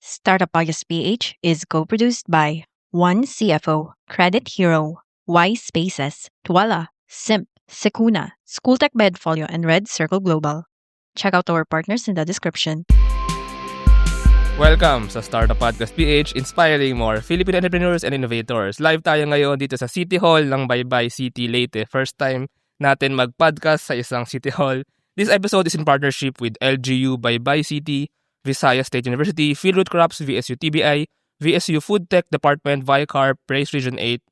Startup Podcast PH is co-produced by One CFO, Credit Hero, Y Spaces, Tuala, Simp, Sekuna, Schooltech Bedfolio, and Red Circle Global. Check out our partners in the description. Welcome sa Startup Podcast PH, inspiring more Philippine entrepreneurs and innovators. Live tayo ngayon dito sa City Hall ng Baybay City, Leyte. First time natin mag-podcast sa isang City Hall. This episode is in partnership with LGU Baybay City, Visayas State University, Fieldroot Crops, VSU TBI, VSU Food Tech Department, Vicar, Praise Region 8.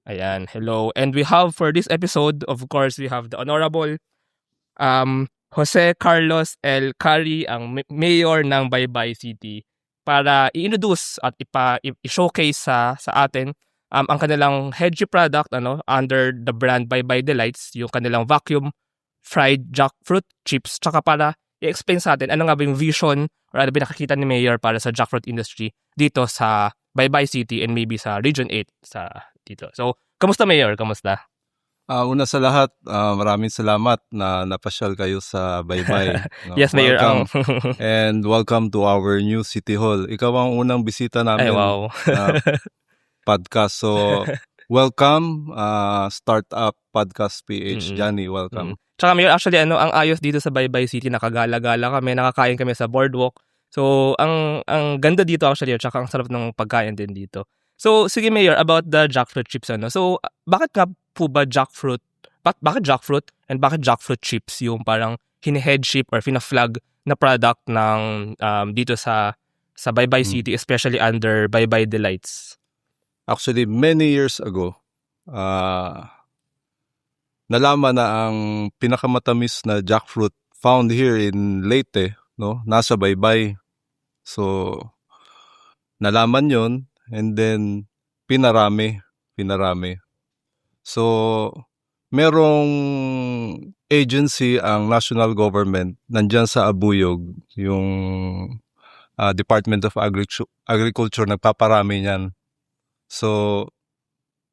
Ayan, hello. And we have for this episode, of course, we have the Honorable Jose Carlos L. Cari, ang mayor ng Baybay City, para i-introduce at i-showcase sa atin ang kanilang hedgy product under the brand Baybay Delights, yung kanilang vacuum fried jackfruit chips, tsaka para i-explain sa atin ano nga ba yung vision or ano ba nakikita ni mayor para sa jackfruit industry dito sa Baybay City and maybe sa Region 8 sa dito. So, kamusta mayor? Kamusta? Una sa lahat, maraming salamat na napasyal kayo sa Baybay. Yes, Mayor. And welcome to our new City Hall. Ikaw ang unang bisita namin. Ay, wow. Podcast. So, welcome, Startup Podcast PH. Johnny, welcome. Tsaka Mayor, actually, ang ayos dito sa Baybay City, nakagala-gala kami, nakakain kami sa boardwalk. So, ang ganda dito actually, tsaka ang sarap ng pagkain din dito. So, sige Mayor, about the jackfruit chips. So, bakit nga po ba jackfruit? Bakit jackfruit? And bakit jackfruit chips yung parang hini-headship or fina-flag na product ng dito sa Baybay City, especially under Baybay Delights? Actually, many years ago, nalaman na ang pinakamatamis na jackfruit found here in Leyte, nasa Baybay. So, nalaman yon and then pinarami. So, merong agency ang national government nandyan sa Abuyog, yung Department of Agriculture, nagpaparami niyan. So,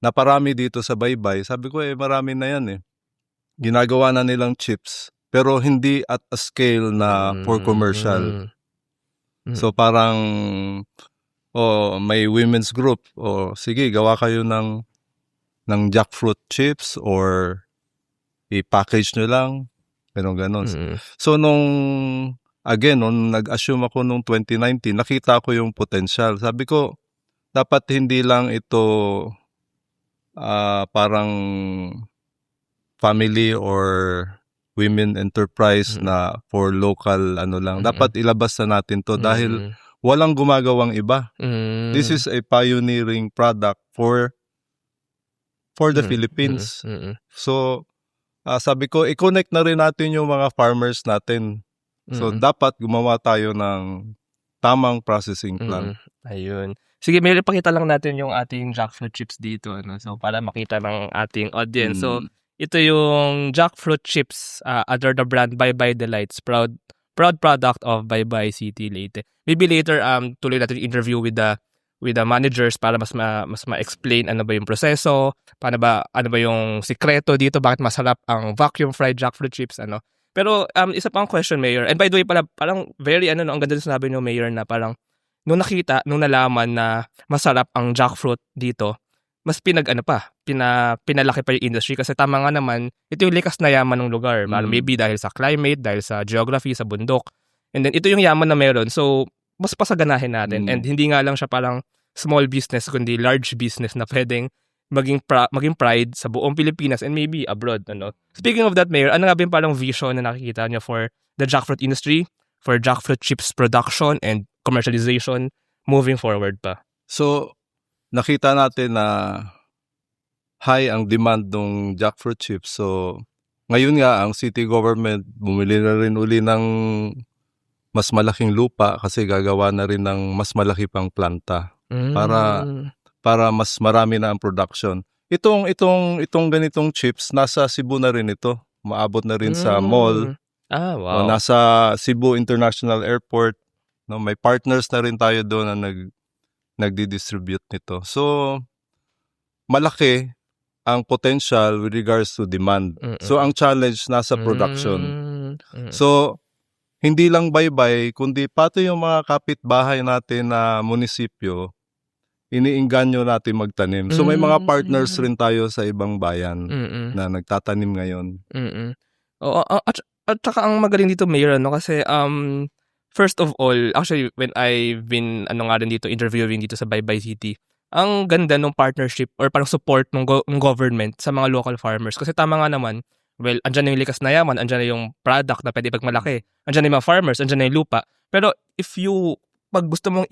naparami dito sa Baybay. Sabi ko, marami na yan . Ginagawa na nilang chips, pero hindi at a scale na for commercial. So, parang may women's group, sige, gawa kayo ng jackfruit chips or i-package nyo lang, ganon. So, nung nag-assume ako nung 2019, nakita ko yung potential. Sabi ko, dapat hindi lang ito parang family or women enterprise na for local lang. Dapat ilabas na natin to dahil walang gumagawang iba. This is a pioneering product for the Philippines. So, sabi ko, i-connect na rin natin yung mga farmers natin. So, dapat gumawa tayo ng tamang processing plant. Ayun. Sige, may ipakita lang natin yung ating jackfruit chips dito. So, para makita ng ating audience. So, ito yung jackfruit chips under the brand Baybay Delights. Proud product of Baybay City, Leyte. Maybe later, tuloy natin interview with the managers para mas ma-explain ano ba yung proseso, ano ba yung sikreto dito, bakit masarap ang vacuum fried jackfruit chips, Pero isa pang question, Mayor. And by the way, parang very ang ganda na sinabi niyo, Mayor, na parang nung nalaman na masarap ang jackfruit dito, mas pinalaki pa yung industry kasi tama nga naman, ito yung likas na yaman ng lugar. Maybe dahil sa climate, dahil sa geography, sa bundok. And then ito yung yaman na meron. So, mas pasaganahin natin. And hindi nga lang siya parang small business, kundi large business na pwedeng maging pride sa buong Pilipinas and maybe abroad. Speaking of that, Mayor, ano nga ba yung parang vision na nakikita niyo for the jackfruit industry, for jackfruit chips production and commercialization moving forward pa? So, nakita natin na high ang demand ng jackfruit chips. So, ngayon nga, ang city government bumili na rin uli ng mas malaking lupa kasi gagawa na rin ng mas malaki pang planta para mas marami na ang production. Itong ganitong chips, nasa Cebu na rin ito. Maabot na rin sa mall. Wow. Nasa Cebu International Airport. May partners na rin tayo doon na nagdi-distribute nito. So, malaki ang potential with regards to demand. So, ang challenge nasa production. So, hindi lang baybay, kundi pati yung mga kapitbahay natin na munisipyo, iniengganyo natin magtanim. So may mga partners rin tayo sa ibang bayan Mm. na nagtatanim ngayon. Mm. Oo, at saka ang magaling dito, Mayor, ano, kasi first of all, actually when I've been nga rin dito interviewing dito sa Baybay City, ang ganda ng partnership or parang support ng government sa mga local farmers. Kasi tama nga naman, well, andyan na yung likas na yaman, andyan na yung product na pwede pagmalaki, andyan na yung mga farmers, andyan na yung lupa. Pero pag gusto mong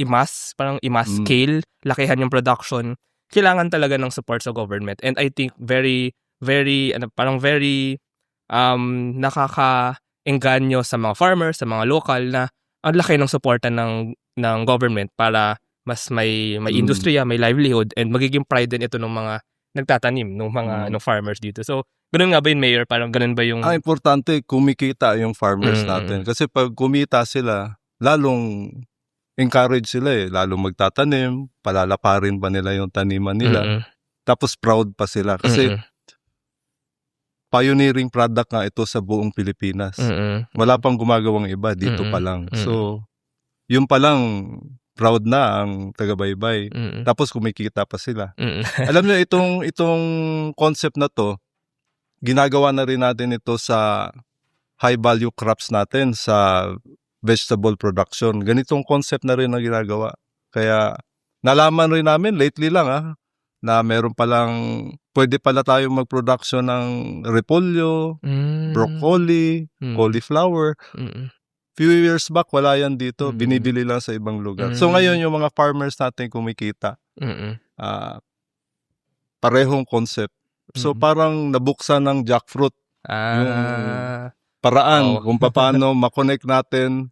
parang scale, lakihan yung production, kailangan talaga ng support sa government. And I think very, very, very nakaka-engganyo sa mga farmers, sa mga local na ang laki ng suporta ng government para mas may industriya, may livelihood, and magiging pride din ito ng mga nagtatanim, ng mga ng farmers dito. So, ganun nga ba yun, Mayor? Parang ganun ba yung... Ang importante, kumikita yung farmers natin. Kasi pag kumita sila, lalong encourage sila lalong magtatanim, palalaparin pa nila yung taniman nila. Tapos proud pa sila. Kasi pioneering product nga ito sa buong Pilipinas. Wala pang gumagawang iba, dito pa lang. So, yun pa lang, proud na ang taga-Baybay. Tapos kumikita pa sila. Alam niyo, itong concept na to, ginagawa na rin natin ito sa high-value crops natin, sa vegetable production. Ganitong concept na rin ang ginagawa. Kaya, nalaman rin namin, lately lang na meron palang, pwede pala tayong mag-production ng repolyo, broccoli, cauliflower. Few years back, wala yan dito. Binibili lang sa ibang lugar. So ngayon, yung mga farmers natin kumikita. Parehong concept. So parang nabuksan ng jackfruit. Yung paraan kung paano makonect natin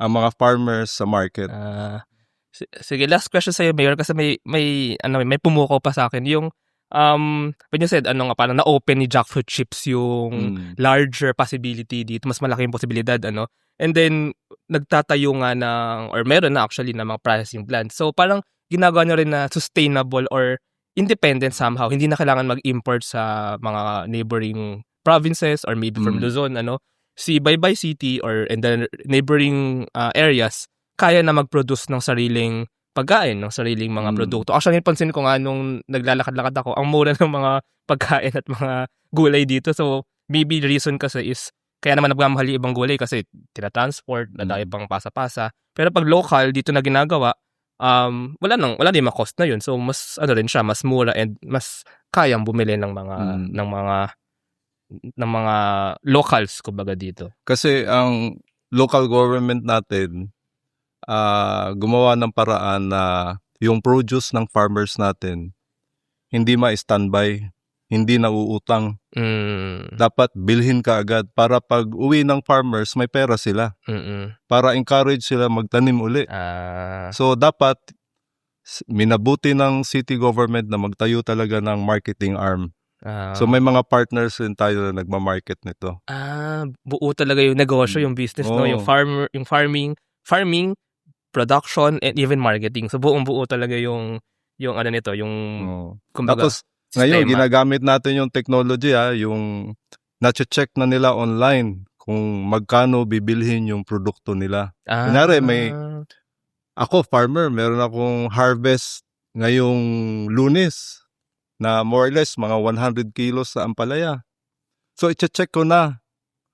ang mga farmers sa market. Sige, last question sa iyo, Mayor, kasi may pumukaw pa sa akin yung when you said parang na-open ni Jackfruit Chips yung larger possibility dito, mas malaki yung posibilidad, and then nagtatayo nga or meron na actually na mga processing plant. So parang ginagawa nyo rin na sustainable or independent somehow, hindi na kailangan mag-import sa mga neighboring provinces or maybe from Luzon, si Baybay City or in the neighboring areas, kaya na mag-produce ng sariling pagkain, ng sariling mga produkto. Actually, pansin ko nga nung naglalakad-lakad ako, ang mura ng mga pagkain at mga gulay dito. So, maybe the reason kasi is, kaya naman nagmamahal yung ibang gulay kasi tinatransport, nadaya pang pasa-pasa. Pero pag local, dito na ginagawa, wala din mga cost na yun. So, mas, rin siya, mas mura and mas kayang bumili ng mga locals, kumbaga dito. Kasi ang local government natin, gumawa ng paraan na yung produce ng farmers natin hindi ma-standby, hindi nauutang. Dapat bilhin ka agad para pag uwi ng farmers may pera sila. Para encourage sila magtanim uli. So dapat minabuti ng city government na magtayo talaga ng marketing arm. So may mga partners rin tayo na nagma-market nito. Buo talaga yung negosyo, yung business, no? Yung farming, production, and even marketing. So buong-buo talaga yung nito, yung kumbaga. Tapos ngayon ginagamit natin yung technology, yung na-check na nila online kung magkano bibilhin yung produkto nila. Kunyari ako farmer, meron akong harvest ngayong Lunes na more or less mga 100 kilos sa ampalaya. So i-check ko na.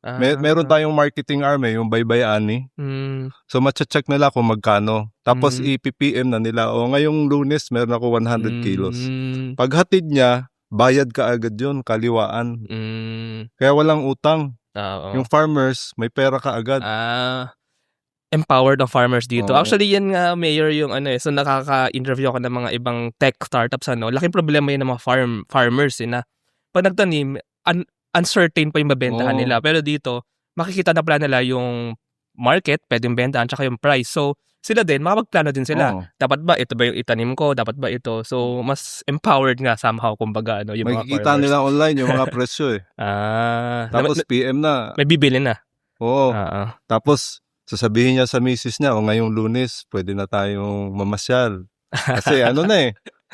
Meron tayong marketing arm, yung Baybay Ani. So ma-check nila kung magkano. Tapos i-PPM na nila, ngayong Lunes meron ako 100 kilos. Paghatid niya, bayad ka agad yun, kaliwaan. Kaya walang utang. Yung farmers, may pera ka agad. Empowered ang farmers dito. Actually, yan nga, Mayor, yung so nakaka-interview ako ng mga ibang tech startups, laking problema yun ng mga farmers, na pag nagtanim, uncertain pa yung mabentahan nila. Pero dito, makikita na pala nila yung market, pwedeng bentahan, tsaka yung price. So, sila din, makapagplano din sila. Dapat ba, ito ba yung itanim ko? Dapat ba ito? So, mas empowered nga somehow, kumbaga, yung mga farmers. Makikita nila online yung mga presyo Tapos PM na. May bibili na. Tapos, sasabihin niya sa misis niya, ngayong Lunes, pwede na tayong mamasyal. Kasi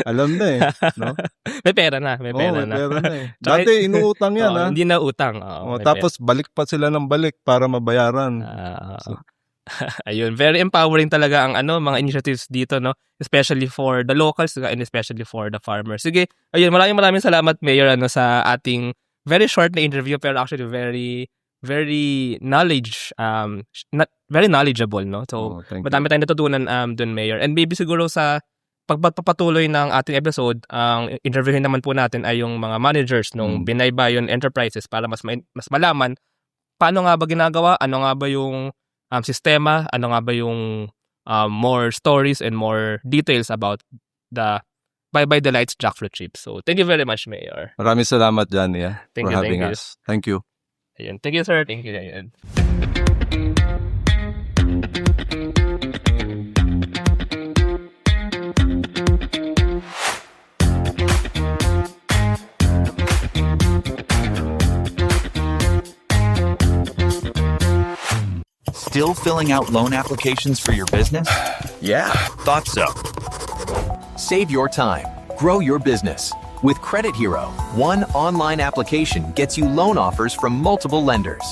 Alam na eh, no? May pera na, may Oo, pera may na. pera na eh. Tsaka Dati inuutang yan, oo, ha? hindi na utang. Oo, Oh, may pera. tapos balik pa sila ng balik para mabayaran. Oo. Ayun, very empowering talaga ang mga initiatives dito, no? Especially for the locals and especially for the farmers. Sige, ayun, maraming salamat, Mayor, sa ating very short na interview, pero actually very very very knowledgeable, no? So, Oh, thank you. madami tayong natutunan dun, Mayor. And maybe siguro sa pagpapatuloy ng ating episode, ang interviewin naman po natin ay yung mga managers ng Binay Bayon Enterprises para mas malaman paano nga ba ginagawa, ano nga ba yung sistema, ano nga ba yung more stories and more details about the Bye Bye Delights Jackfruit Chips. So, thank you very much, Mayor. Maraming salamat, Johnny, Thank for you, having thank you. us. Thank you. Ayun. Thank you, sir. Thank you. Ayun. Still filling out loan applications for your business? Yeah, thought so. Save your time. Grow your business. With Credit Hero, one online application gets you loan offers from multiple lenders.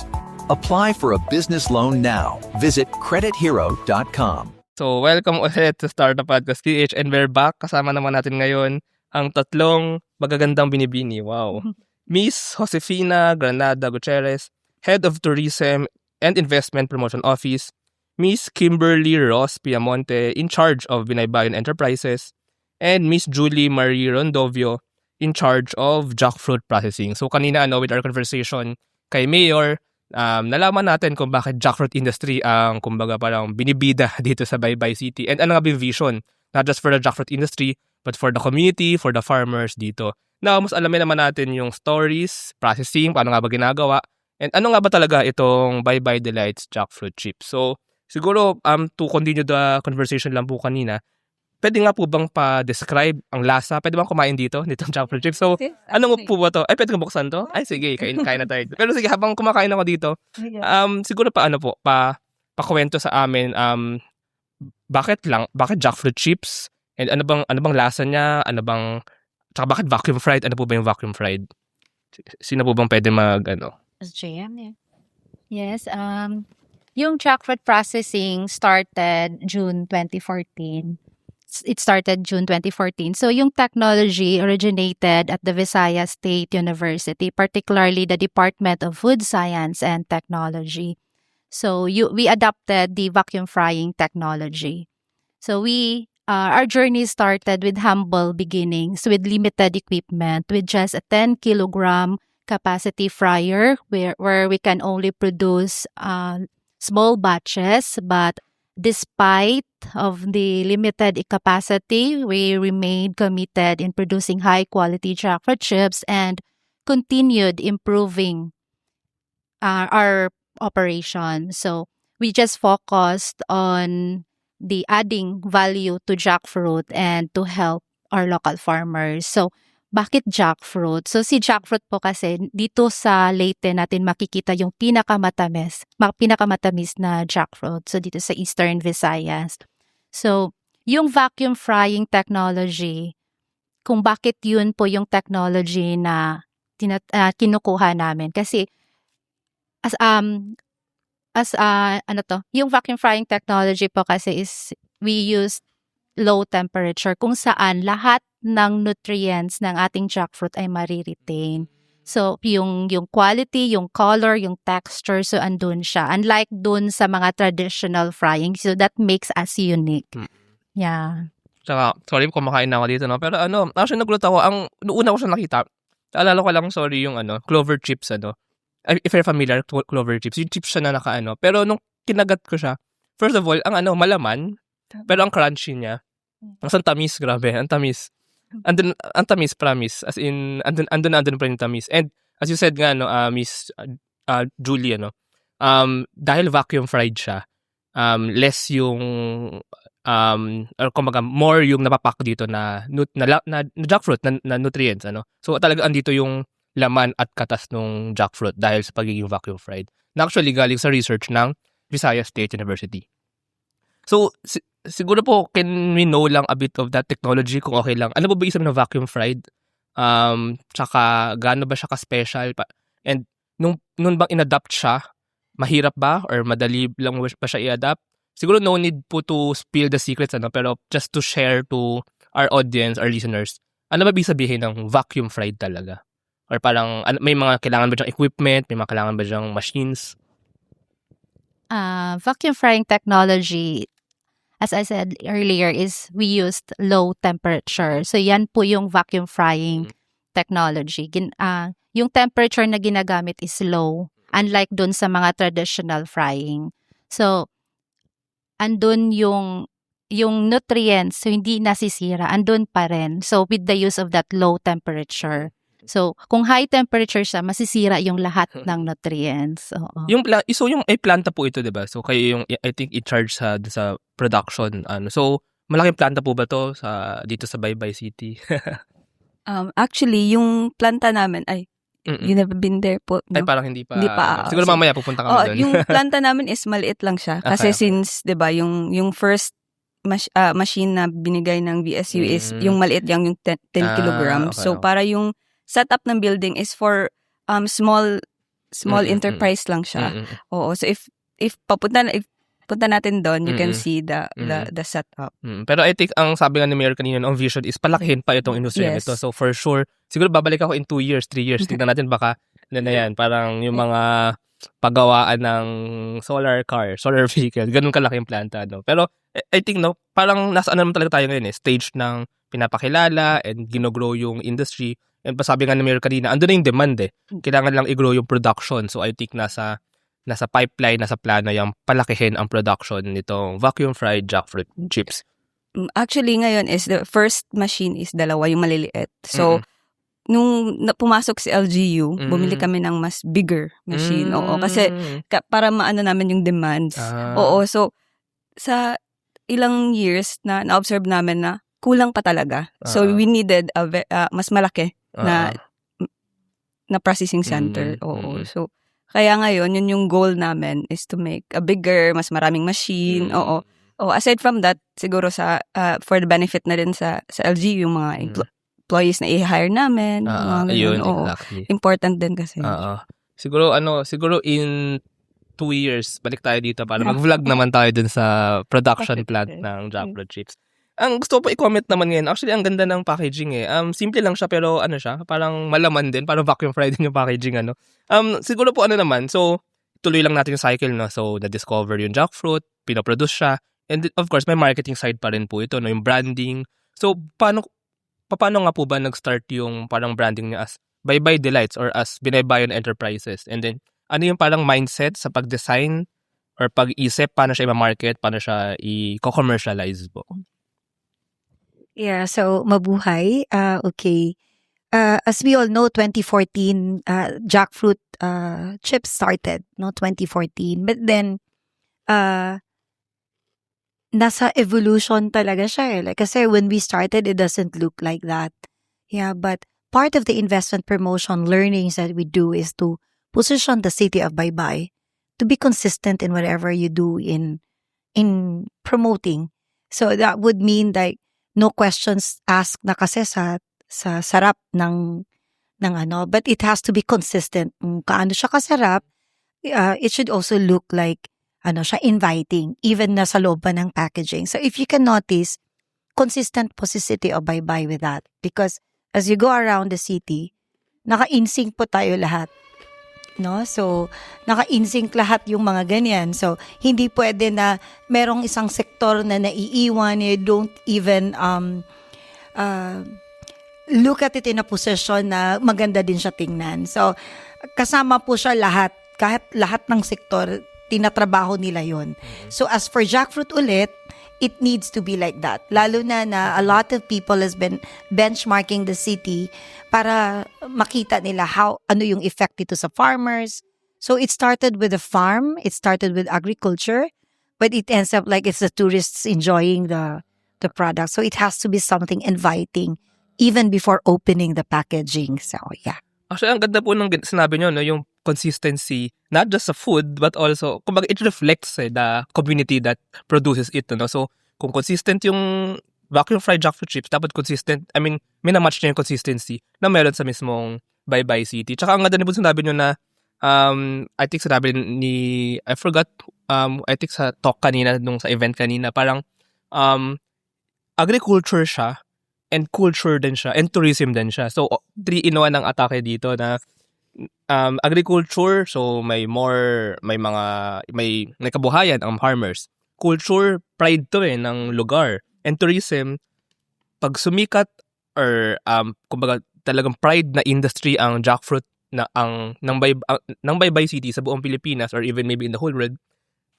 Apply for a business loan now. Visit credithero.com. So, welcome ulit to Startup Podcast PH, and we're back. Kasama naman natin ngayon ang tatlong magagandang binibini. Wow. Miss Josefina Granada Gutierrez, Head of Tourism and Investment Promotion Office. Miss Kimberly Ross Piamonte, in charge of Binay Bayon Enterprises. And Miss Julie Marie Rondovio, in charge of jackfruit processing. So, kanina with our conversation kay Mayor, nalaman natin kung bakit jackfruit industry ang kumbaga parang binibida dito sa Baybay City, and ano nga ba yung vision, not just for the jackfruit industry but for the community, for the farmers dito. Now, mas alamin naman natin yung stories, processing, paano nga ba ginagawa, and ano nga ba talaga itong Bye Bye Delights Jackfruit Chips. So, siguro to continue the conversation lang po kanina, pwede nga po bang pa-describe ang lasa? Pwede bang kumain dito, nitong jackfruit chips? So, ano po ba to? Ay, pwede kang buksan to? Ay, sige, kain na tayo. Pero sige, habang kumakain ako dito, siguro pakwento sa amin, bakit jackfruit chips? And ano bang lasa niya? Tsaka bakit vacuum fried? Ano po ba yung vacuum fried? Sino po bang pwede JM, yeah. Yes, yung jackfruit processing started June 2014. It started June 2014. So yung technology originated at the Visayas State University, particularly the Department of Food Science and Technology. So we adopted the vacuum frying technology. So our journey started with humble beginnings, with limited equipment, with just a 10 kilogram capacity fryer where we can only produce small batches, but despite of the limited capacity, we remained committed in producing high-quality jackfruit chips and continued improving our operation. So we just focused on the adding value to jackfruit and to help our local farmers. So bakit jackfruit? So si jackfruit po kasi dito sa Leyte natin makikita yung pinakamatamis na jackfruit. So dito sa Eastern Visayas. So yung vacuum frying technology, kung bakit yun po yung technology na kinukuha namin. Kasi yung vacuum frying technology po kasi is we use low temperature kung saan lahat ng nutrients ng ating jackfruit ay mariretain. So, yung quality, yung color, yung texture, so andun siya. Unlike dun sa mga traditional frying. So, that makes us unique. Yeah. Tsaka, sorry, kumakain na ako dito, no? Pero actually nagulat ako. Noong una ko siya nakita, naalala ko lang, sorry, yung clover chips, If you're familiar, clover chips, yung chips siya na Pero nung kinagat ko siya, first of all, ang malaman, pero ang crunchy niya, ang tamis, grabe, ang tamis. Ang tamis, promise. As in, andun pa rin yung tamis. And as you said nga, Miss Julie, dahil vacuum fried siya, less yung, or kumbaga, more yung napapak dito na jackfruit, na nutrients, So talaga andito yung laman at katas ng jackfruit dahil sa pagiging vacuum fried. Na actually galing sa research ng Visayas State University. So, siguro po, can we know lang a bit of that technology kung okay lang? Ano ba ibig sabihin ng vacuum fried? Tsaka gaano ba siya ka-special? And nung bang in-adapt siya, mahirap ba? Or madali lang ba siya i-adapt? Siguro no need po to spill the secrets, pero just to share to our audience, our listeners, ano ba ibig sabihin ng vacuum fried talaga? Or parang may mga kailangan ba diyang equipment? May mga kailangan ba diyang machines? Vacuum frying technology, as I said earlier, is we used low temperature. So yan po yung vacuum frying technology. Yung temperature na ginagamit is low, unlike dun sa mga traditional frying. So, andun yung nutrients, so hindi nasisira, andun pa rin. So, with the use of that low temperature. So, kung high temperature siya, masisira yung lahat ng nutrients. Oo. Yung planta po ito, 'di ba? So kayo yung I think i-charge sa production So malaking planta po ba to dito sa Baybay City? Actually, yung planta namin ay you never been there po, Ay no? parang hindi pa. Hindi pa, Siguro mamaya pupunta kami doon. yung planta namin is maliit lang siya. Kasi Okay. since, 'di ba, yung first machine na binigay ng VSU is yung maliit lang, yung 10 kilograms. Okay, So, para yung setup ng building is for small enterprise lang siya. Oo. So, if punta natin doon, you can see the setup. Pero I think ang sabi nga ni Mayor kanina, ang vision is palakihin pa itong industriya Yes. nito. So for sure, siguro babalik ako in 2 years, 3 years. Tignan natin baka na yan. Parang yung mga paggawaan ng solar car, solar vehicle, ganun kalaki yung planta. Pero I think parang nasa naman talaga tayo ngayon stage ng pinapakilala and ginogrow yung industry. And sabi nga ni Mayor kanina, andun na yung demand Kailangan lang i-grow yung production. So I think nasa pipeline, nasa plano yung palakihin ang production nitong vacuum fried jackfruit chips. Actually, ngayon is the first machine is dalawa, yung maliliit. So, nung pumasok si LGU, bumili kami ng mas bigger machine. Oo, kasi para maano namin yung demands. Oo, so sa ilang years na-observe namin na kulang pa talaga. So, we needed mas malaki na processing center. Oo, so kaya ngayon, yun yung goal namin is to make a bigger, mas maraming machine. Oo. Aside from that, siguro for the benefit na din sa LGU, yung mga employees na i-hire namin. Ayun, Oo. exactly. Important din kasi. Siguro in 2 years, balik tayo dito para mag-vlog naman tayo dun sa production plant ng jackfruit chips. Ang gusto ko pa i-comment naman ngayon, actually, ang ganda ng packaging simple lang siya, pero parang malaman din, parang vacuum fried din yung packaging, siguro po naman, so, tuloy lang natin yung cycle, So, na-discover yung jackfruit, pinoproduce siya, and of course, may marketing side pa rin po ito, yung branding. So, paano nga po ba nag-start yung parang branding niya as Baybay Delights or as Binaybayon Enterprises? And then, ano yung parang mindset sa pag-design or pag-isip, paano siya i-market, paano siya i-commercialize po? Yeah, so mabuhay. Okay. As we all know, 2014, jackfruit chips started, 2014. But then, nasa evolution talaga siya. Kasi when we started, it doesn't look like that. Yeah, but part of the investment promotion learnings that we do is to position the city of Baybay to be consistent in whatever you do in promoting. So that would mean like no questions asked na kasi sa sarap ng but it has to be consistent. Kaano siya kasarap, it should also look like siya inviting, even na sa loob pa ng packaging. So if you can notice, consistent po si City of Baybay with that. Because as you go around the city, naka-insync po tayo lahat. So, naka-insync lahat yung mga ganyan. So, hindi pwede na merong isang sektor na naiiwan, you don't even look at it in a position na maganda din siya tingnan. So, kasama po siya lahat. Kahit lahat ng sektor, tinatrabaho nila yon. So, as for jackfruit ulit, it needs to be like that. Lalo na a lot of people has been benchmarking the city para makita nila ano yung effect nito sa farmers. So it started with the farm, it started with agriculture, but it ends up like it's the tourists enjoying the product. So it has to be something inviting even before opening the packaging. So yeah. Actually, ang ganda po ng sinabi nyo, yung consistency, not just sa food, but also, kumbaga, it reflects the community that produces it, no? So, kung consistent yung vacuum fried jackfruit chips, dapat consistent, I mean, minamatch niya yung consistency na meron sa mismong Baybay City. Tsaka ang ganda na po sinabi nyo na, I think sinabi ni, I forgot, I think sa talk kanina, nung sa event kanina, parang, agriculture siya, and culture din siya, and tourism din siya. So, 3-in-1 ang atake dito na agriculture, so may kabuhayan ang farmers. Culture, pride to ng lugar. And tourism, pag sumikat or kumbaga talagang pride na industry ang jackfruit ng Baybay City sa buong Pilipinas or even maybe in the whole world,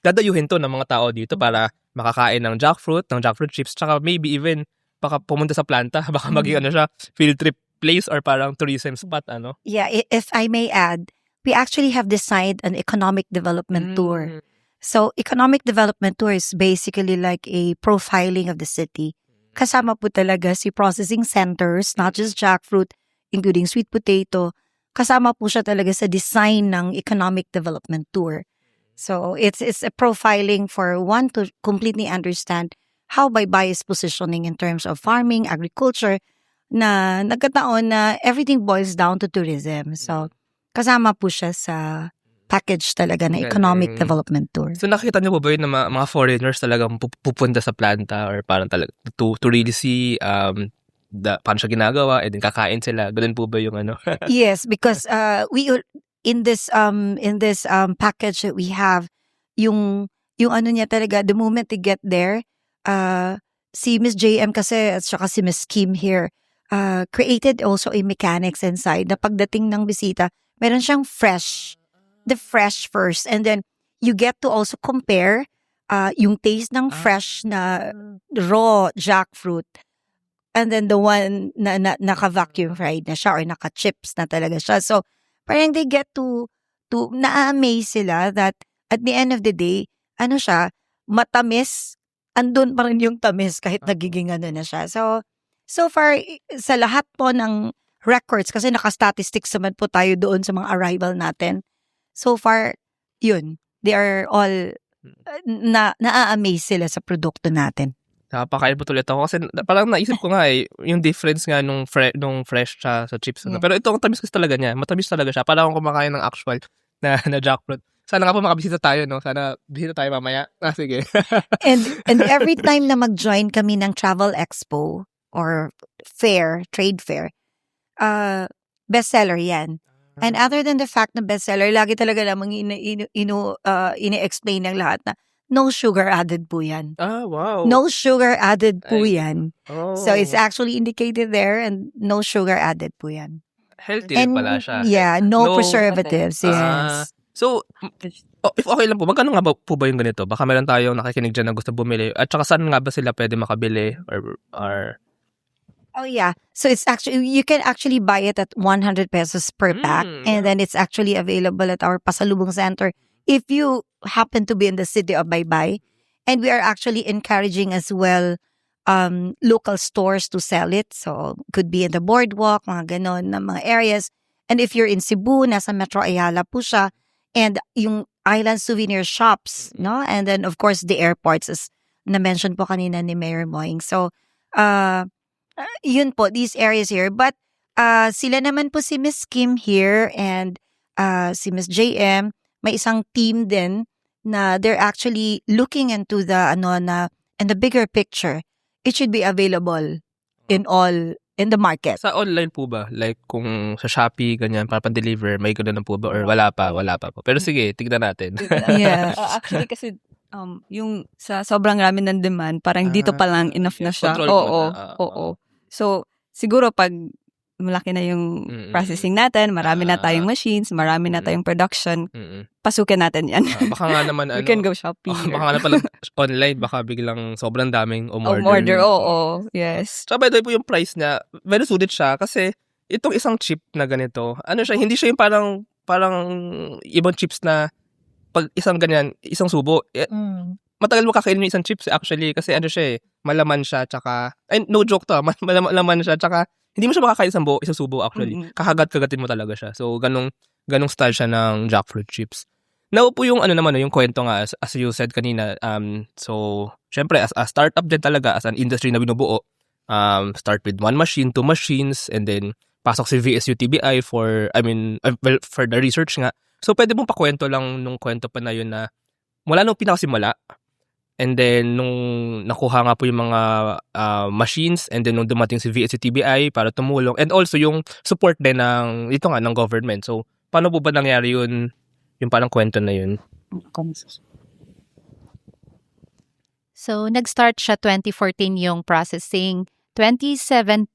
dadayuhin to ng mga tao dito para makakain ng jackfruit chips, tsaka maybe even baka pumunta sa planta, baka maging field trip place or parang tourism spot, Yeah, if I may add, we actually have designed an economic development tour. So, economic development tour is basically like a profiling of the city. Kasama po talaga si processing centers, not just jackfruit, including sweet potato. Kasama po siya talaga sa design ng economic development tour. So, it's a profiling for one to completely understand how Baybay is positioning in terms of farming, agriculture, na nagkataon na everything boils down to tourism. So, kasama po siya sa package talaga na economic development tour. So, nakikita niyo po ba yun na mga foreigners talagang pupunta sa planta or parang talaga to really see paano siya ginagawa and then kakain sila? Ganun po ba yung Yes, because we in this package that we have, yung niya talaga, the moment they get there, si Miss JM kasi at saka si Miss Kim here, created also a mechanics inside na pagdating ng bisita, meron siyang the fresh first, and then you get to also compare yung taste ng fresh na raw jackfruit and then the one na naka-vacuum fried na siya or naka-chips na talaga siya. So, parang they get to na-amaze sila that at the end of the day, siya, matamis, andun pa rin yung tamis kahit nagiging na siya. So far, sa lahat po ng records, kasi naka-statistics naman po tayo doon sa mga arrival natin. So far, yun, they are all na-amaze sila sa produkto natin. Napakain po tuloy ako kasi parang naisip ko nga yung difference nga nung fresh sa chips. Yeah. Pero ito ang tamis kasi talaga niya. Matamis talaga siya. Parang akong kumakain ng actual na jackfruit. Sana nga po makabisita tayo, no? Sana bisita tayo mamaya. Sige. and every time na mag-join kami ng travel expo or trade fair, bestseller yan. And other than the fact na bestseller, lagi talaga namang ini-explain ng lahat na no sugar added po yan. Wow. No sugar added po yan. Oh. So it's actually indicated there and no sugar added po yan. Healthy rin pala siya. Yeah, no preservatives. Yes. So, if okay lang po, magkano nga po ba yung ganito? Baka meron tayong nakikinig dyan na gusto bumili. At saka saan nga ba sila pwede makabili? Or... Oh, yeah. So it's actually, you can actually buy it at 100 pesos per pack. And then it's actually available at our Pasalubong Center if you happen to be in the city of Baybay. And we are actually encouraging as well local stores to sell it. So could be in the boardwalk, mga ganon na mga areas. And if you're in Cebu, nasa Metro Ayala po siya. And yung island souvenir shops, no? And then, of course, the airports, as na-mention po kanina ni Mayor Moing. So, yun po, these areas here. But, sila naman po si Miss Kim here and si Miss JM, may isang team din na they're actually looking into in the bigger picture. It should be available in the market. Sa online po ba? Like kung sa Shopee, ganyan, para pan-deliver, may gano'n na po ba? Or wala pa po. Pero sige, tignan natin. Yeah. Actually kasi, yung sa sobrang rami ng demand, parang dito pa lang enough na siya. Oo. So, siguro pag malaki na yung processing natin, marami na tayong machines, marami na tayong production, pasukin natin yan. Baka nga naman, we can go Shopee. Baka nga na pala online, baka biglang sobrang daming umorder. Oo. Yes. So, by the way po yung price niya, very sulit siya kasi itong isang chip na ganito, hindi siya yung parang ibang chips na pag isang ganyan, isang subo, matagal mo kakainin yung isang chips actually kasi siya malaman siya, tsaka, no joke to, malaman siya, tsaka hindi mo siya makakain isang subo actually. Kagatin mo talaga siya. So, ganong Ganong style siya ng jackfruit chips. Now po yung yung kwento nga as you said kanina, so syempre as a startup din talaga, as an industry na binubuo, start with 1 machine, 2 machines, and then pasok si VSU TBI for the research nga. So pwede mong pakwento lang nung kwento pa na yun na mula nung pinakasimula, and then nung nakuha nga po yung mga machines, and then nung dumating si VSU TBI para tumulong, and also yung support din ng government. So paano po ba nangyari yun? Yung parang kwento na yun. So, nag-start siya 2014 yung processing. 2014,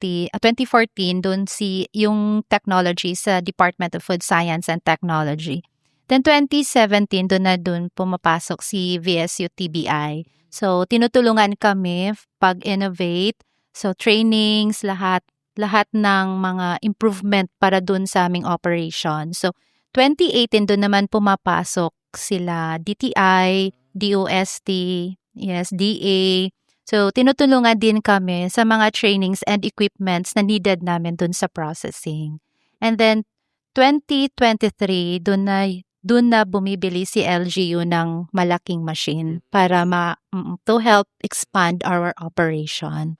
dun yung technology sa Department of Food Science and Technology. Then 2017, dun pumapasok si VSU TBI. So, tinutulungan kami pag-innovate. So, trainings, lahat ng mga improvement para dun sa aming operation. So, 2018, doon naman pumapasok sila DTI, DOST, DA. So, tinutulungan din kami sa mga trainings and equipments na needed namin doon sa processing. And then, 2023, doon na bumibili si LGU ng malaking machine para to help expand our operation.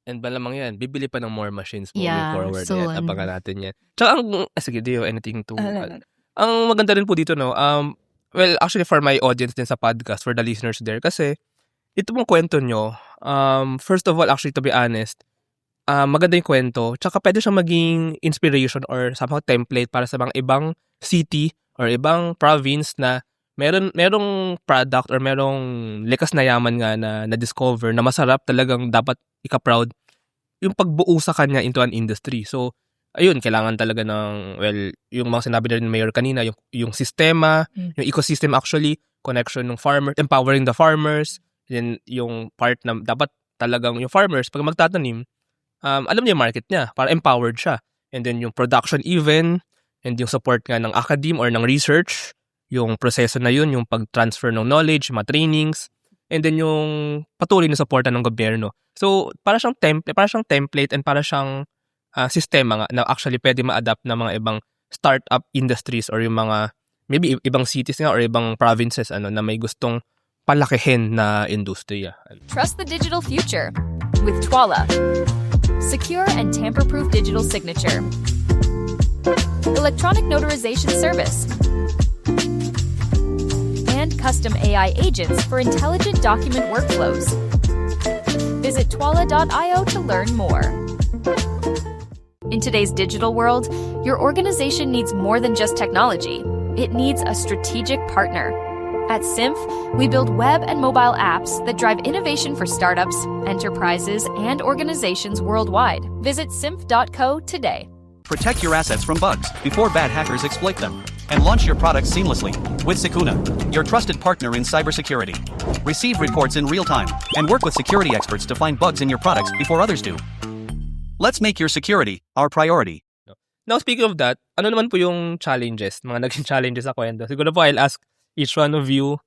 And malamang yan, bibili pa ng more machines moving forward. Soon. Abangan natin yan. Tsaka sige, do you have anything to... Ang maganda rin po dito, no? Well, actually for my audience din sa podcast, for the listeners there, kasi ito pong kwento nyo, first of all, actually to be honest, maganda yung kwento, tsaka pwede siyang maging inspiration or somehow template para sa mga ibang city or ibang province na merong product or merong likas na yaman nga na discover na masarap, talagang dapat ika-proud yung pagbuo sa kanya into an industry. So, ayun, kailangan talaga ng, yung mga sinabi na rin ng Mayor kanina, yung sistema, yung ecosystem actually, connection ng farmer, empowering the farmers, then yung part na dapat talagang yung farmers, pag magtatanim, alam niya yung market niya, para empowered siya. And then yung production even, and yung support nga ng academe or ng research, yung proseso na yun, yung pag-transfer ng knowledge, mga trainings, and then yung patuloy na supportan ng gobyerno. So, para siyang template and para siyang sistema nga na actually pwede ma-adapt ng mga ibang startup industries or yung mga maybe ibang cities nga or ibang provinces na may gustong palakihin na industriya. Trust the digital future with Twala. Secure and tamper-proof digital signature. Electronic notarization service. And custom AI agents for intelligent document workflows. Visit twala.io to learn more. In today's digital world, your organization needs more than just technology. It needs a strategic partner. At Symph, we build web and mobile apps that drive innovation for startups, enterprises, and organizations worldwide. Visit symph.co today. Protect your assets from bugs before bad hackers exploit them. And launch your products seamlessly with Secuna, your trusted partner in cybersecurity. Receive reports in real time and work with security experts to find bugs in your products before others do. Let's make your security our priority. Now, speaking of that, ano naman po yung challenges, mga naging challenges sa kwento? Siguro po I'll ask each one of you,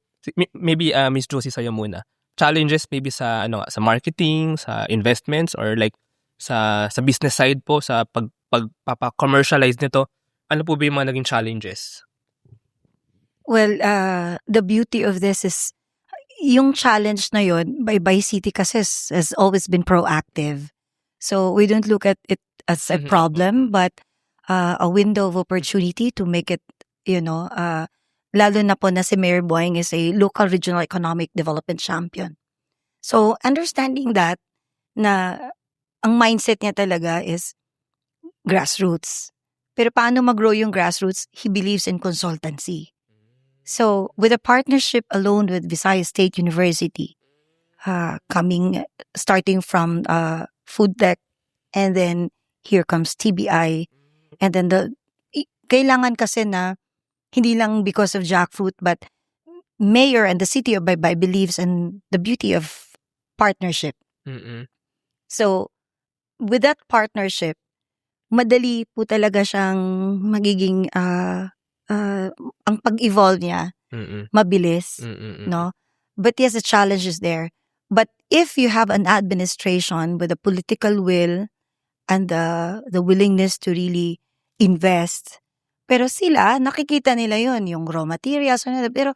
maybe Miss Josie sa'yo muna. Challenges maybe sa sa marketing, sa investments, or like sa business side po, sa pagpapa-commercialize nito. Ano po ba yung mga naging challenges? Well, the beauty of this is yung challenge na yun by City kasi has always been proactive. So we don't look at it as a problem, but a window of opportunity to make it, lalo na po na si Mayor Boying is a local regional economic development champion. So understanding that na ang mindset niya talaga is grassroots. Pero paano mag-grow yung grassroots? He believes in consultancy. So with a partnership alone with Visayas State University, starting from food tech, and then here comes TBI, and then kailangan kasi na hindi lang because of jackfruit, but Mayor and the city of Baybay believes in the beauty of partnership. Mm-mm. So with that partnership, madali po talaga siyang magiging ang pag-evolve niya mabilis, no? But yes, the challenge is there. But if you have an administration with a political will and the willingness to really invest, Pero sila, nakikita nila yon yung raw materials. Pero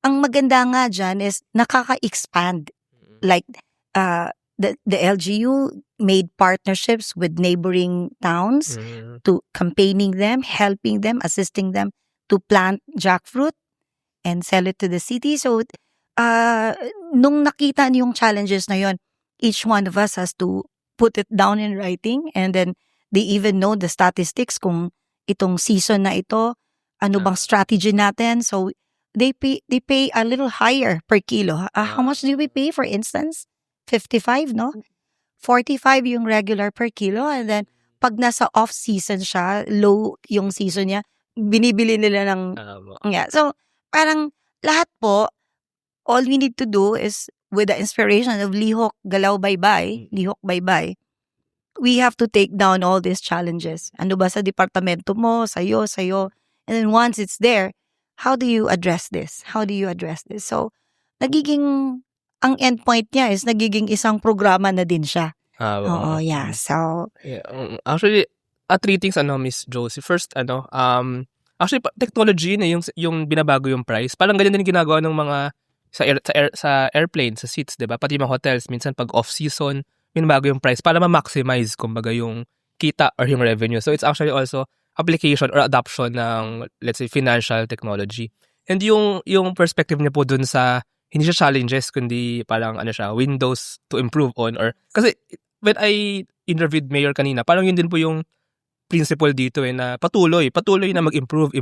ang maganda nga dyan is nakaka-expand. Like, the LGU made partnerships with neighboring towns to campaigning them, helping them, assisting them to plant jackfruit and sell it to the city. So, nung nakita yung challenges na yon, each one of us has to put it down in writing, and then they even know the statistics kung itong season na ito, ano bang strategy natin. So, they pay a little higher per kilo. How much do we pay, for instance? 55, no? 45 yung regular per kilo, and then pag nasa off-season siya, low yung season niya, binibili nila ng... Yeah. So, parang lahat po, all we need to do is, with the inspiration of Lihok Galaw Baybay, Lihok Baybay, we have to take down all these challenges. Ano ba sa departamento mo, sa'yo, and then once it's there, how do you address this? How do you address this? So, ang endpoint niya is nagiging isang programa na din siya. Oo, yeah. So, actually, three things, Miss Josie. First, actually, technology na yung binabago yung price. Parang ganyan din ginagawa ng mga sa airplane, sa seats, 'di ba? Pati mga hotels minsan pag off-season, binabago yung price para ma-maximize kumbaga yung kita or yung revenue. So it's actually also application or adoption ng, let's say, financial technology. And yung perspective niya po dun sa hindi siya challenges kundi parang siya, windows to improve on, or kasi when I interviewed Mayor kanina, parang yun din po yung principle dito na patuloy na mag-improve.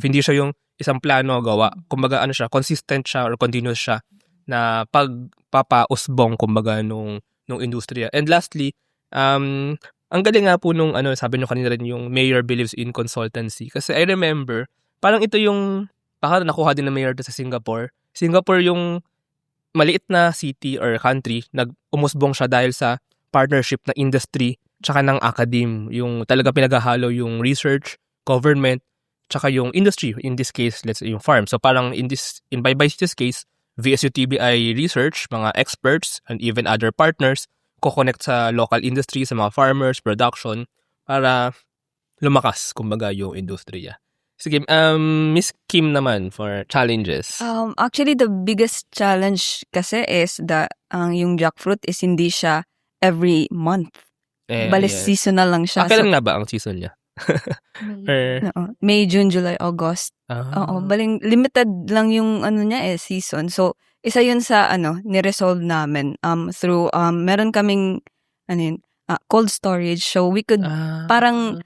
Hindi siya yung isang plano gawa. Kumbaga siya, consistent siya or continuous siya na pagpapausbong kumbaga nung industriya. And lastly, ang galing nga po nung sabi nyo kanina rin yung mayor believes in consultancy. Kasi I remember, parang ito yung baka nakuha din ng mayor sa Singapore. Singapore yung maliit na city or country, nag-umusbong siya dahil sa partnership na industry tsaka ng academe, yung talaga pinaghahalo yung research, government, tsaka yung industry, in this case, let's say yung farm. So parang in Baybay City's case, VSU-TBI research, mga experts, and even other partners, ko-connect sa local industry, sa mga farmers, production, para lumakas, kumbaga, yung industriya. Sige, Miss Kim naman for challenges. Actually, the biggest challenge kasi is yung jackfruit is hindi siya every month. Bale, seasonal lang siya. Kailan nga ba ang season niya? May, June, July, August. Oo, baling limited lang yung niya season. So, isa yun sa ni-resolve namin through meron kaming cold storage, so we could parang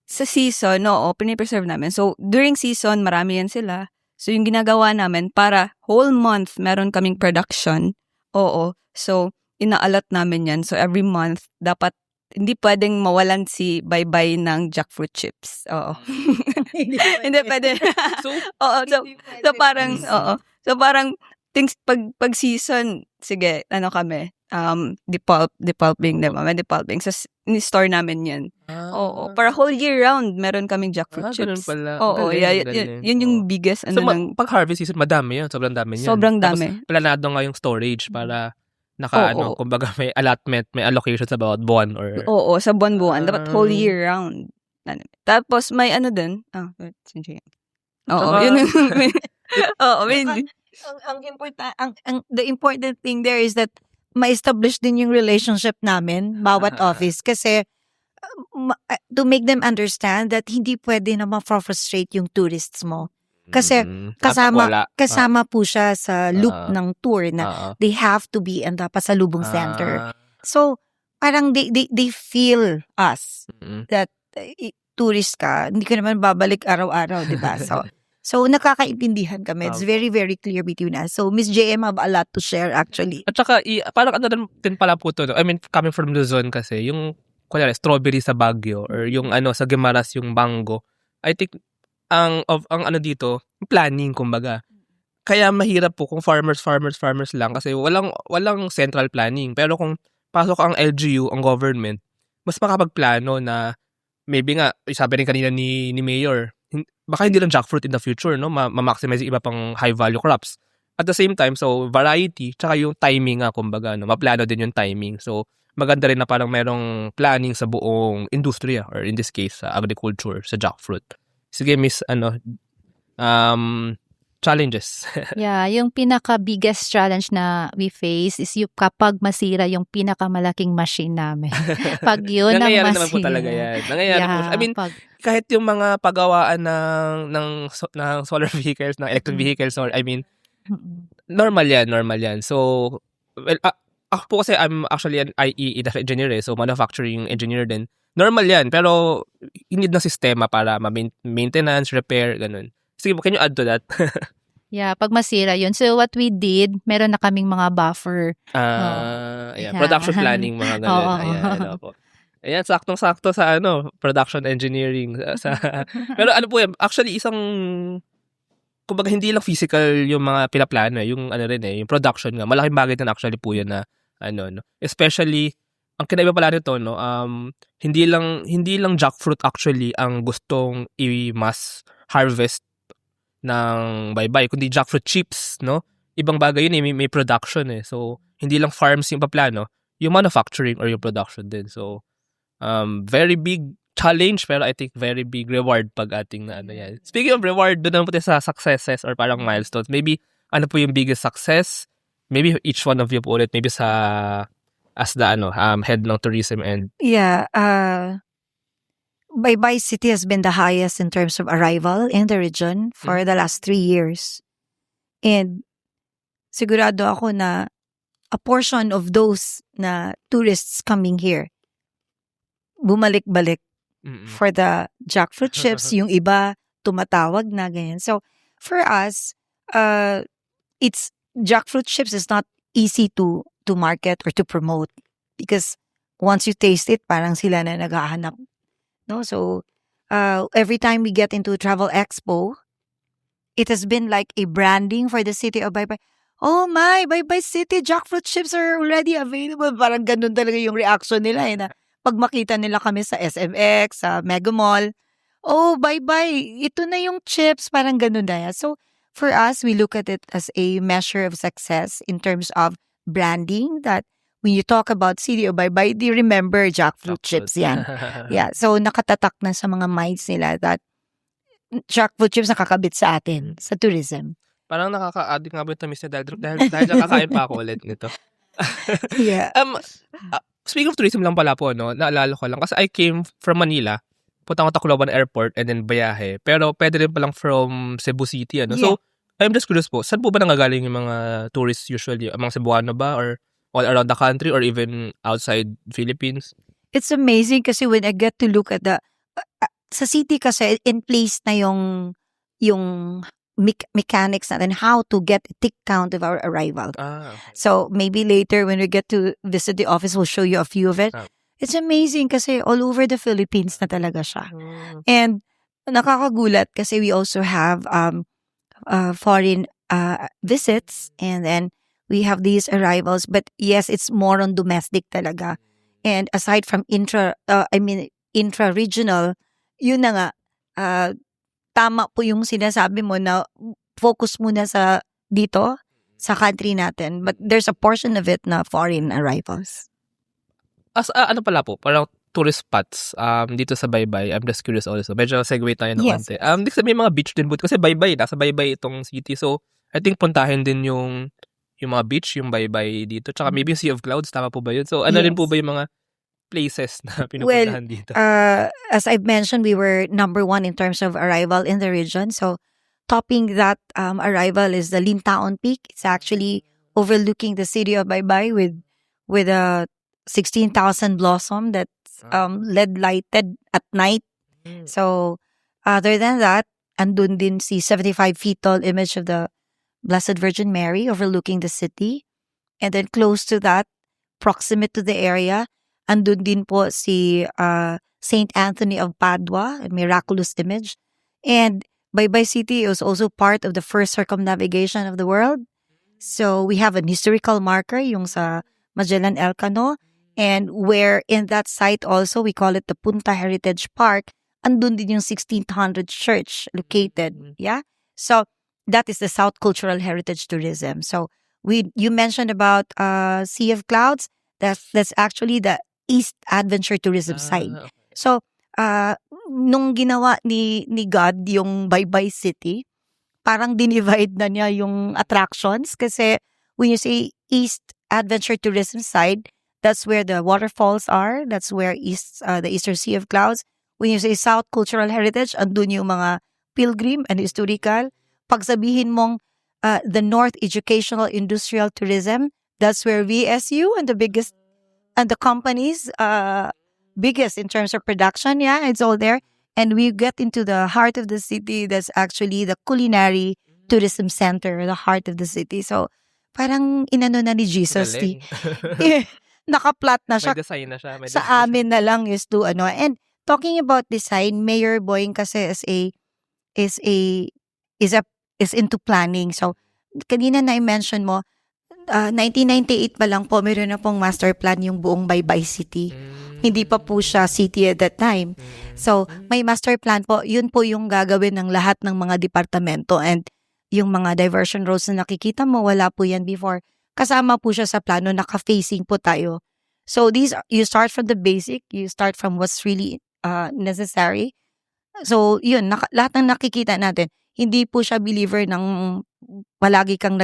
sa season, pinipreserve namin. So, during season, marami yan sila. So, yung ginagawa namin, para whole month, meron kaming production. So, inaalat namin yan. So, every month, dapat hindi pwedeng mawalan si Baybay ng jackfruit chips. Hindi pwede. So parang things pag season, sige, kami, depulping, diba? May depulping. So, ni-store namin yan. Para whole year round, meron kaming jackfruit chips. Pala. Yun yung biggest. So, pag harvest season, madami yun. Sobrang dami yan. Sobrang dami. Tapos, planado nga yung storage para kumbaga may allotment, may allocation sa bawat buwan or... Oo, sa buwan-buwan. Dapat whole year round. Tapos may din. Yun. The important thing there is that ma-establish din yung relationship namin, bawat office. Kasi to make them understand that hindi pwede na ma-frustrate yung tourists mo. Kasi kasama po siya sa loop ng tour na they have to be in the Pasalubong Center. So, parang they feel us that tourist ka, hindi ka naman babalik araw-araw, di ba? So nakakaintindihan kami. It's very, very clear between us. So, Miss JM have a lot to share actually. At saka, parang din pala po to. I mean, coming from Luzon kasi, yung strawberry sa Baguio or yung sa Guimaras, yung mango, I think, ang dito, planning kumbaga. Kaya mahirap po kung farmers lang kasi walang central planning. Pero kung pasok ang LGU, ang government, mas makapagplano na maybe nga, sabi rin kanina ni Mayor, baka hindi lang jackfruit in the future, no? Ma-maximize yung iba pang high-value crops. At the same time, so variety, tsaka yung timing nga, kumbaga, no? Maplano din yung timing. So, maganda rin na parang merong planning sa buong industriya or in this case, sa agriculture, sa jackfruit. Sige, Miss, challenges. Yeah, yung pinaka-biggest challenge na we face is yung kapag masira yung pinakamalaking machine namin. Pag yun ang Nangyayari naman po masira. talaga yan. Nangyayari po siya. I Yeah, mean, kahit yung mga pagawaan ng solar vehicles, ng electric vehicles, or I mean, normal yan. So, well, ako po kasi I'm actually an IE engineer so manufacturing engineer din. Normal yan, pero need ng sistema para maintenance, repair, ganun. Sige po, can you add to that? yeah, pag masira yun. So what we did, meron na kaming mga buffer. Yeah, Yeah. production planning, mga ganun. Oo. Ayan, po. Ayan, saktong-sakto sa production engineering. Pero ano po yan, actually kumbaga hindi lang physical yung mga pinaplano, yung yung production nga. Malaking bagay din actually po yan na no. Especially ang kinaiba pala nito hindi lang jackfruit actually ang gustong i-mass harvest ng baybay, kundi jackfruit chips, no? Ibang bagay yun may production So hindi lang farms yung paplano, yung manufacturing or yung production din. So very big challenge pero I think very big reward pag ating na yan. Speaking of reward, doon naman po sa successes or parang milestones. Maybe ano po yung biggest success? Maybe each one of you po ulit, maybe as the head ng tourism and Yeah, Baybay City has been the highest in terms of arrival in the region for the last 3 years. And sigurado ako na a portion of those na tourists coming here, bumalik-balik for the jackfruit chips. Yung iba, tumatawag na ganyan. So, for us, it's jackfruit chips is not easy to market or to promote because once you taste it, parang sila na naghahanap. No? So, every time we get into Travel Expo, it has been like a branding for the city of Baybay. Oh my, Baybay City, jackfruit chips are already available. Parang ganun talaga yung reaction nila na pag makita nila kami sa SMX, sa Mega Mall, oh, Baybay, ito na yung chips, parang ganun na yan. So, for us, we look at it as a measure of success in terms of branding that when you talk about City of Baybay, you remember jackfruit chips yan. Yeah, so nakatatak na sa mga minds nila that jackfruit chips nakakabit sa atin, sa tourism. Parang nakaka-addict nga ba yung tamis niya dahil nakakain pa ako ulit nito. Yeah. Speaking of tourism lang pala po, naalala ko lang. Kasi I came from Manila, punta ko Tacloban Airport and then biyahe. Pero pwede rin palang from Cebu City. Yeah. So, I'm just curious po, saan po ba nangagaling yung mga tourists usually? Mga Cebuano ba? Or all around the country or even outside Philippines? It's amazing kasi when I get to look at sa city kasi in place na yung mechanics natin, how to get a tick count of our arrival. Okay. So maybe later when we get to visit the office, we'll show you a few of it. It's amazing kasi all over the Philippines na talaga siya. And nakakagulat kasi we also have foreign visits and then we have these arrivals. But yes, it's more on domestic talaga. And aside from intra-regional, yun na nga, tama po yung sinasabi mo na focus muna sa dito, sa country natin. But there's a portion of it na foreign arrivals. As ano pala po, parang tourist spots dito sa Baybay. I'm just curious also. Medyo segue tayo ng konti. Di sabihin mga beach din po. Kasi Baybay, nasa Baybay itong city. So, I think puntahin din yung mga beach, yung Baybay dito. Tsaka maybe Sea of Clouds, tama po ba yun? So, ano rin po ba yung mga places na pinupuntahan dito? As I've mentioned, we were number 1 in terms of arrival in the region. So, topping that arrival is the Lintaon Peak. It's actually overlooking the city of Baybay with a 16,000 blossom that's LED lighted at night. So, other than that, andun din si 75 feet tall image of the Blessed Virgin Mary overlooking the city. And then close to that, proximate to the area, andun din po si Saint Anthony of Padua, a miraculous image. And Baybay City is also part of the first circumnavigation of the world. So we have an historical marker, yung sa Magellan Elcano. And where in that site also, we call it the Punta Heritage Park, andun din yung 1600 church located. Yeah? So that is the South Cultural Heritage Tourism. So you mentioned about Sea of Clouds. That's actually the East Adventure Tourism site. Okay. So nung ginawa ni God yung Baybay City, parang dinivide na niya yung attractions kasi when you say East Adventure Tourism side, that's where the waterfalls are. That's where the Eastern Sea of Clouds. When you say South Cultural Heritage, andun yung mga pilgrim and historical. Pag sabihin mong the North Educational Industrial Tourism, that's where VSU and the biggest and the companies biggest in terms of production. Yeah, it's all there. And we get into the heart of the city. That's actually the culinary tourism center, the heart of the city. So, parang inano na ni Jesus. Galing. Naka-plot na May siya. design na siya. May Sa design. amin na lang is to ano. And talking about design, Mayor Boying kasi is into planning. So, kanina na-mention mo, 1998 pa lang po, meron na pong master plan yung buong Baybay City. Hindi pa po siya city at that time. So, may master plan po. Yun po yung gagawin ng lahat ng mga departamento. And yung mga diversion roads na nakikita mo, wala po yan before. Kasama po siya sa plano, naka-facing po tayo. So, you start from the basic. You start from what's really necessary. So, yun, lahat ng nakikita natin, hindi po siya believer ng palagi kang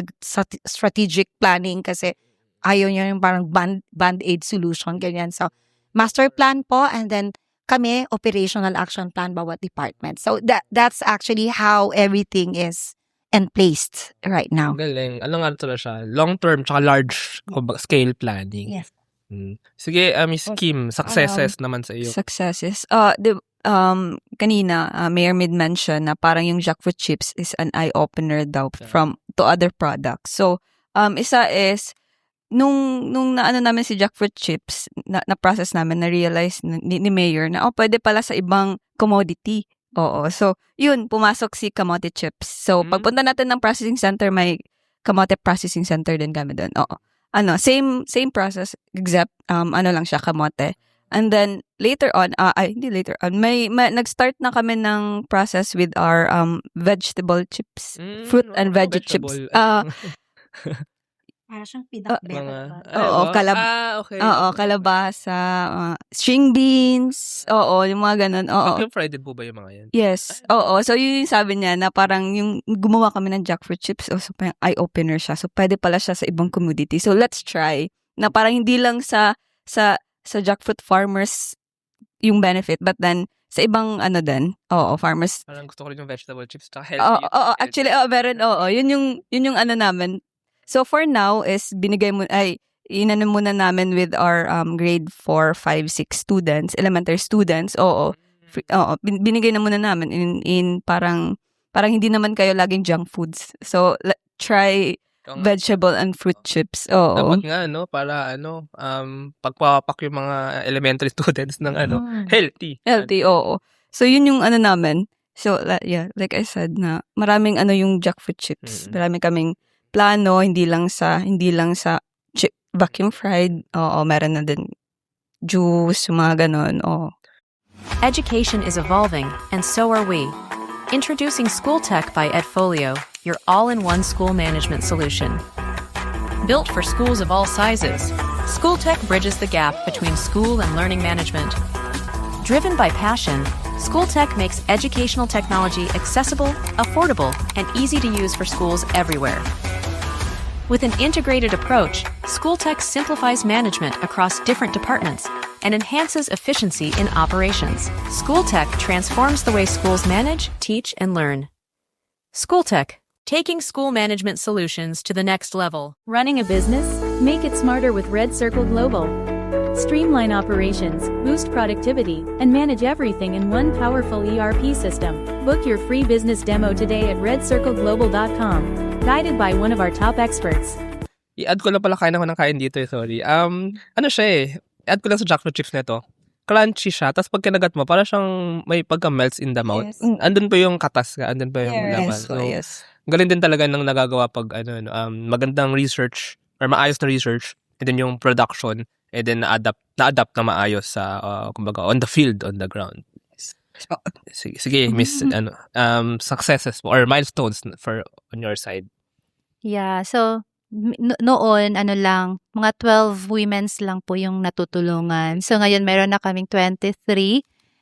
strategic planning kasi ayaw niya yung parang band-aid solution, ganyan. So, master plan po, and then kami, operational action plan bawat department. So, that's actually how everything is placed right now. Galing. Ano nga ito na siya? Long-term tsaka large-scale planning. Yes. Sige, Miss Kim, successes naman sa iyo. Successes. Kanina, Mayor made mention na parang yung jackfruit chips is an eye-opener daw to other products. So, isa is, nung naano namin si jackfruit chips, na-process namin, na-realize ni Mayor na, pwede pala sa ibang commodity. Oo. So, yun, pumasok si kamote chips. So, pagpunta natin ng processing center, may kamote processing center din kami doon. Oo. Same process, except, lang siya, kamote. And then, later on, hindi later on, may nag-start na kami ng process with our vegetable chips, fruit and veggie chips. Para siyang pinakbet. Okay. Oo, kalabasa, string beans, yung mga ganun. Vacuum fried din po ba yung mga yan? Yes. Oo. So, yun yung sabi niya na parang yung gumawa kami ng jackfruit chips, so parang eye-opener siya. So, pwede pala siya sa ibang commodity. So, let's try. Na parang hindi lang sa jackfruit farmers yung benefit, but then sa ibang din. Oo, farmers. Parang gusto ko rin yung vegetable chips tsaka healthy. Actually, meron. Yun yung namin. So, for now is inano muna namin with our grade 4, 5, 6 students, elementary students. Binigay na muna namin in parang hindi naman kayo laging junk foods. So, try vegetable and fruit chips. Dapat nga, para pagpapak yung mga elementary students ng healthy. Healthy, oo. So, yun yung namin. So, like I said na maraming yung jackfruit chips. Marami kaming plano, hindi lang sa vacuum fried. Meron na din juice, mga ganon. Education is evolving, and so are we. Introducing School Tech by Edfolio, your all-in-one school management solution. Built for schools of all sizes, School Tech bridges the gap between school and learning management. Driven by passion, School Tech makes educational technology accessible, affordable, and easy to use for schools everywhere. With an integrated approach, School Tech simplifies management across different departments and enhances efficiency in operations. School Tech transforms the way schools manage, teach, and learn. School Tech, taking school management solutions to the next level. Running a business? Make it smarter with Red Circle Global. Streamline operations, boost productivity, and manage everything in one powerful ERP system. Book your free business demo today at redcircleglobal.com. Guided by one of our top experts. I-add ko lang pala, kain ako ng kain dito, sorry. Ano siya i-add ko lang sa jackfruit chips nito. Crunchy siya, tapos pag kinagat mo, para siyang may pagka-melts in the mouth. Yes. Andun pa yung katas ka, andun pa yung laman. Yes. So, Yes. galing din talaga ng nagagawa pag magandang research or maayos na research, and then yung production, and then na-adapt na maayos sa, kumbaga, on the field, on the ground. Sige, Miss, successes or milestones on your side. Yeah, so noon mga 12 women's lang po yung natutulungan. So ngayon meron na kaming 23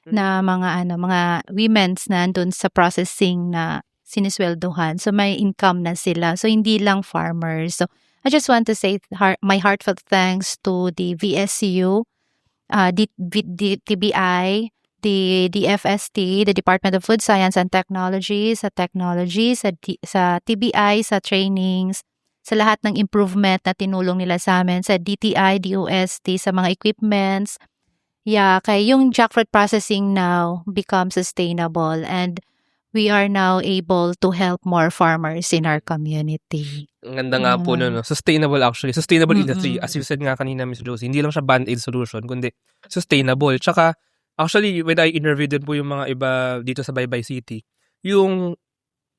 na mga women's na andun sa processing na sinisweldohan. So may income na sila. So hindi lang farmers. So I just want to say my heartfelt thanks to the VSCU, the TBI, the DFST, the Department of Food Science and Technology, sa TBI, sa trainings, sa lahat ng improvement na tinulong nila sa amin, sa DTI, DOST, sa mga equipments. Yeah, kaya yung jackfruit processing now becomes sustainable and we are now able to help more farmers in our community. Ang ganda nga po no. Sustainable actually. Sustainable industry. As you said nga kanina, Ms. Josie, hindi lang siya band-aid solution, kundi sustainable. Tsaka, actually, when I interviewed din po yung mga iba dito sa Baybay City, yung,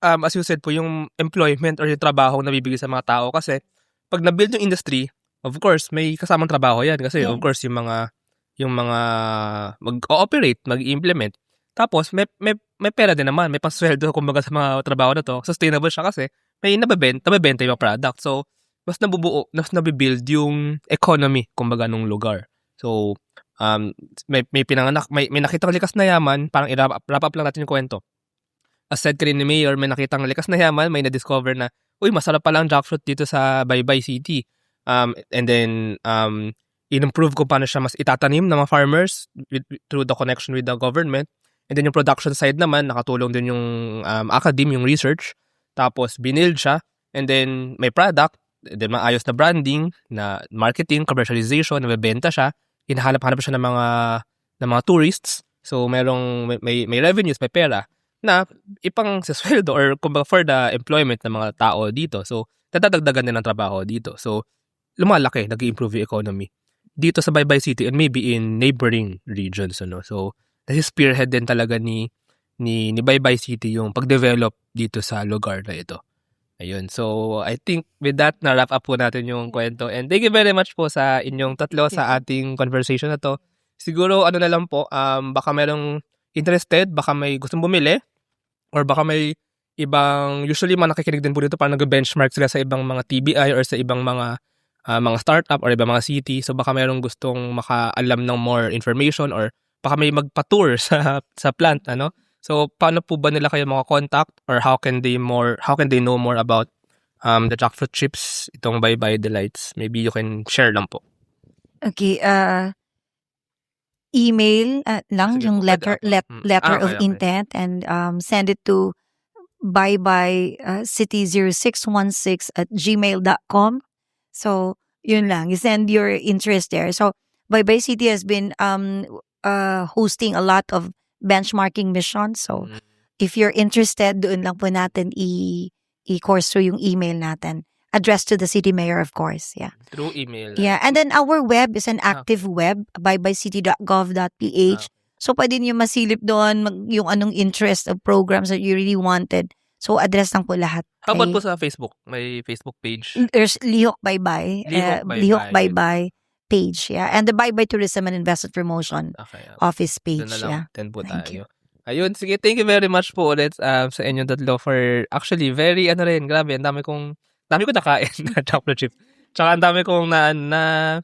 as you said po, yung employment or yung trabaho na bibigay sa mga tao. Kasi, pag na-build yung industry, of course, may kasamang trabaho yan. Kasi, of course, yung mga mag-ooperate, mag-implement. Tapos, may pera din naman, may pasweldo kumbaga sa mga trabaho na to. Sustainable siya kasi may nabebenta yung product. So, mas nabibuild yung economy kumbaga nung lugar. So, may pinanganak, may nakitang likas na yaman, parang i-wrap up lang natin yung kwento. As said ka rin ni Mayor, may nakitang likas na yaman, may na-discover na, uy, masarap pala ang jackfruit dito sa Baybay City. And then, in-improve ko paano siya mas itatanim ng mga farmers through the connection with the government. And then yung production side naman, nakatulong din yung academe, yung research. Tapos binild siya. And then may product. And then maayos na branding, na marketing, commercialization, nabibenta siya. Hinahanap-hanap siya ng mga tourists. So may revenues, may pera na ipang sisweldo or kumbaga for the employment ng mga tao dito. So tatadagdagan din ng trabaho dito. So lumalaki, nag-improve yung economy dito sa Baybay City and maybe in neighboring regions. So nasi-spearhead din talaga ni Baybay City yung pag-develop dito sa lugar na ito. Ayun. So, I think with that, na-wrap up po natin yung kwento. And thank you very much po sa inyong tatlo sa ating conversation na to. Siguro, na lang po, baka merong interested, baka may gustong bumili, or baka may ibang, usually mga nakikinig din po dito, parang nag-benchmark sila sa ibang mga TBI or sa ibang mga startup or ibang mga city. So, baka merong gustong makaalam ng more information or baka may magpa-tour sa plant, So, paano po ba nila kayo mga contact or how can they know more about the jackfruit chips, itong Baybay Delights? Maybe you can share lang po. Okay, email lang yung letter of intent and send it to baybaycity0616@gmail.com. So, yun lang. You send your interest there. So, Baybay City has been hosting a lot of benchmarking missions. So, if you're interested, doon lang po natin i-course through yung email natin. Addressed to the city mayor, of course. Yeah. Through email. Yeah. And then our web is an active web, baybaycity.gov.ph. So, pwede niyo masilip doon yung anong interest of programs that you really wanted. So, address lang po lahat. How about po sa Facebook? May Facebook page? There's Lihok Baybay. Lihok Baybay page, yeah. And the Baybay Tourism and Investment Promotion office page, yeah. Then po tayo. Ayun, sige, thank you very much po ulit sa inyong tatlo for actually very, grabe, ang dami ko nakain na chocolate chip. Tsaka ang dami kong na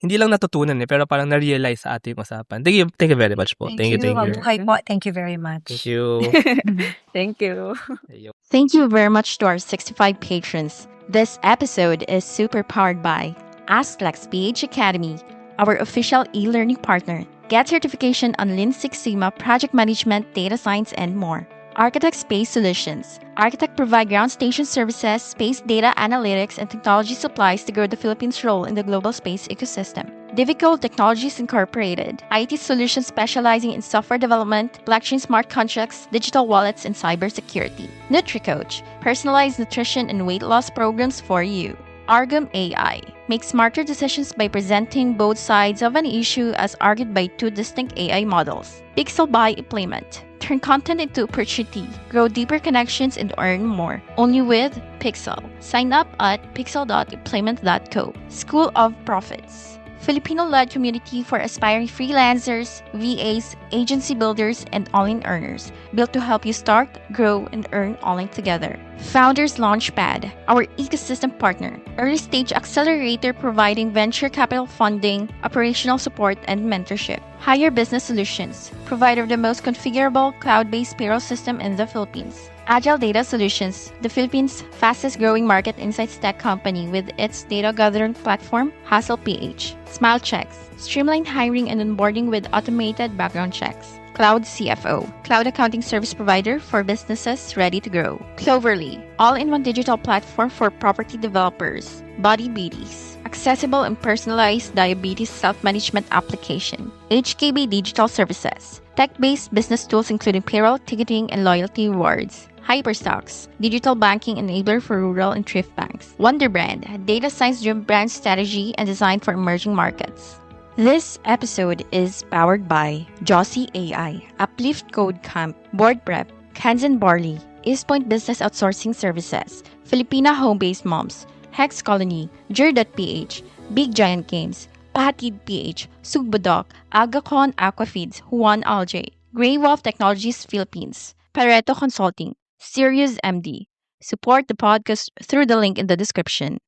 hindi lang natutunan pero parang na-realize sa ating usapan. Thank you very much po. Thank you. Mabuhay po. Thank you very much. Thank you. Thank you. Thank you very much to our 65 patrons. This episode is super powered by Asklex PH Academy, our official e-learning partner. Get certification on Lean Six Sigma, project management, data science, and more. Architect Space Solutions. Architect provide ground station services, space data analytics, and technology supplies to grow the Philippines' role in the global space ecosystem. Divico Technologies Incorporated. IT solutions specializing in software development, blockchain smart contracts, digital wallets, and cybersecurity. NutriCoach. Personalized nutrition and weight loss programs for you. Argum AI. Make smarter decisions by presenting both sides of an issue as argued by two distinct AI models. Pixel by Implement. Turn content into opportunity. Grow deeper connections and earn more. Only with Pixel. Sign up at pixel.implement.co. School of Profits. Filipino-led community for aspiring freelancers, VAs, agency builders, and online earners, built to help you start, grow, and earn online together. Founders Launchpad, our ecosystem partner, early-stage accelerator providing venture capital funding, operational support, and mentorship. Hire Business Solutions, provider of the most configurable cloud-based payroll system in the Philippines. Agile Data Solutions, the Philippines' fastest-growing market insights tech company with its data gathering platform, HustlePH. Smile Checks, streamlined hiring and onboarding with automated background checks. Cloud CFO, cloud accounting service provider for businesses ready to grow. Cloverly, all-in-one digital platform for property developers. Body Beauties, accessible and personalized diabetes self-management application. HKB Digital Services, tech-based business tools including payroll, ticketing, and loyalty rewards. Hyperstocks, digital banking enabler for rural and thrift banks. Wonderbrand, data science-driven brand strategy and design for emerging markets. This episode is powered by Josie AI, Uplift Code Camp, Board Prep, Kansan Barley, East Point Business Outsourcing Services, Filipina Home-Based Moms, Hex Colony, Jur.ph, Big Giant Games, Pahatid PH, Sugbodok, Agacon Aquafeeds, Juan Alj, Grey Wolf Technologies Philippines, Pareto Consulting, Sirius MD. Support the podcast through the link in the description.